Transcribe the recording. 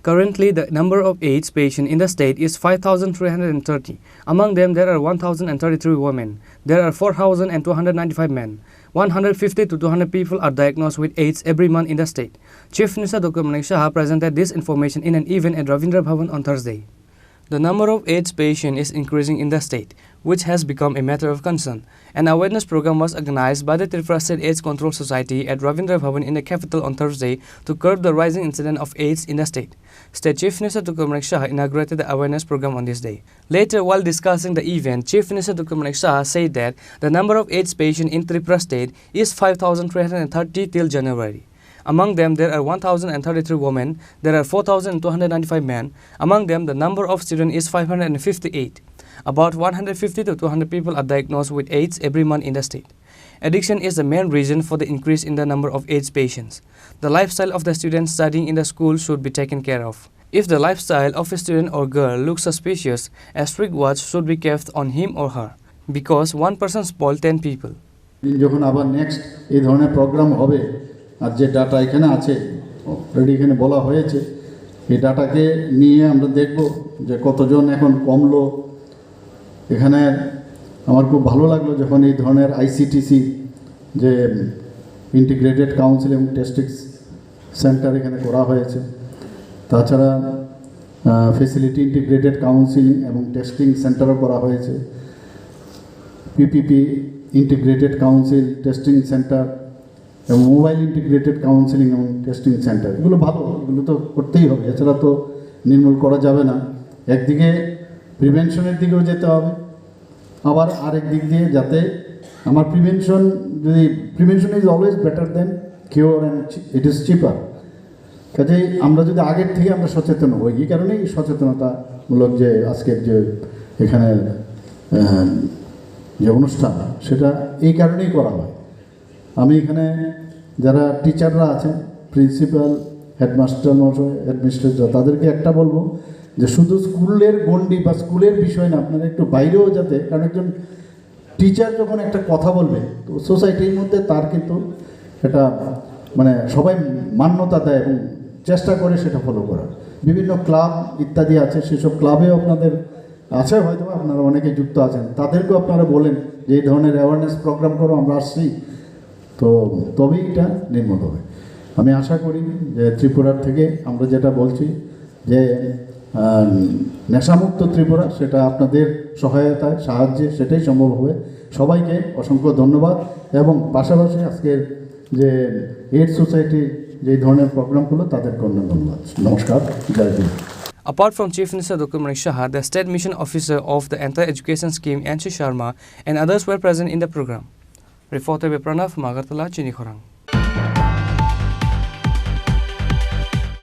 Currently, the number of AIDS patients in the state is 5,330. Among them, there are 1,033 women. There are 4,295 men. 150 to 200 people are diagnosed with AIDS every month in the state. Chief Minister Dr. Manik Shah presented this information in an event at Rabindra Bhavan on Thursday. The number of AIDS patients is increasing in the state, which has become a matter of concern. An awareness program was organized by the Tripura State AIDS Control Society at Rabindra Bhavan in the capital on Thursday to curb the rising incidence of AIDS in the state. State Chief Minister Dr. Manik Shah inaugurated the awareness program on this day. Later, while discussing the event, Chief Minister Dr. Manik Shah said that the number of AIDS patients in Tripura state is 5,330 till January. Among them, there are 1,033 women, there are 4,295 men. Among them, the number of students is 558. About 150 to 200 people are diagnosed with AIDS every month in the state. Addiction is the main reason for the increase in the number of AIDS patients. The lifestyle of the students studying in the school should be taken care of. If the lifestyle of a student or girl looks suspicious, a strict watch should be kept on him or her, because one person spoils 10 people. যখন আবার next এই ধরনের programme হবে আর যে data এখানে আছে already এখানে বলা হয়েছে এই ডাটাকে নিয়ে আমরা দেখব যে কতজন এখন কমলো এখানে আমার খুব ভালো লাগলো যখন এই ধরনের আইসিটিসি যে ইন্টিগ্রেটেড কাউন্সিল এবং টেস্টিং সেন্টার এখানে করা হয়েছে তাছাড়া ফ্যাসিলিটি ইন্টিগ্রেটেড কাউন্সিলিং এবং টেস্টিং সেন্টারও করা হয়েছে PPP integrated council testing centre এবং মোবাইল ইন্টিগ্রেটেড কাউন্সিলিং এবং টেস্টিং সেন্টার এগুলো ভালো এগুলো তো করতেই হবে এছাড়া তো নির্মূল করা যাবে না একদিকে প্রিভেনশনের দিকেও যেতে হবে আবার আরেক দিক দিয়ে যাতে আমার prevention is always better then cure and it is চিপার কাজেই আমরা যদি আগের থেকে আমরা সচেতন হই এই কারণেই সচেতনতামূলক যে আজকের যে এখানে যে অনুষ্ঠান সেটা এই কারণেই করা হয় আমি এখানে যারা টিচাররা আছেন প্রিন্সিপাল হেডমাস্টার মশাই অ্যাডমিনিস্ট্রেটর তাদেরকে একটা বলবো যে শুধু স্কুলের গণ্ডি বা স্কুলের বিষয় না আপনারা একটু বাইরেও যাতে কারণ একজন টিচার যখন একটা কথা বলবে তো সোসাইটির মধ্যে তার কিন্তু এটা মানে সবাই মান্যতা দেয় এবং চেষ্টা করে সেটা ফলো করার বিভিন্ন ক্লাব ইত্যাদি আছে সেসব ক্লাবেও আপনাদের আছে হয়তো আপনারা অনেকে যুক্ত আছেন তাদেরকেও আপনারা বলেন যে এই ধরনের অ্যাওয়ারনেস প্রোগ্রাম করো আমরা আসছি তো তবেই এটা নির্মূল হবে আমি আশা করি যে ত্রিপুরার থেকে আমরা যেটা বলছি যে নেশামুক্ত ত্রিপুরা সেটা আপনাদের সহায়তায় সাহায্যে সেটাই সম্ভব হবে সবাইকে অসংখ্য ধন্যবাদ এবং পাশাপাশি আজকের যে এইডস সোসাইটির যে ধরনের প্রোগ্রামগুলো তাদেরকে অন্য ধন্যবাদ নমস্কার জয় Hind Apart from Chief Minister Dr. Manik Shah, the State Mission Officer of the Anti-Education Scheme, Anshi Sharma, and others were present in the program. Reporter by Pranav, Magartala, Chini, Khorang.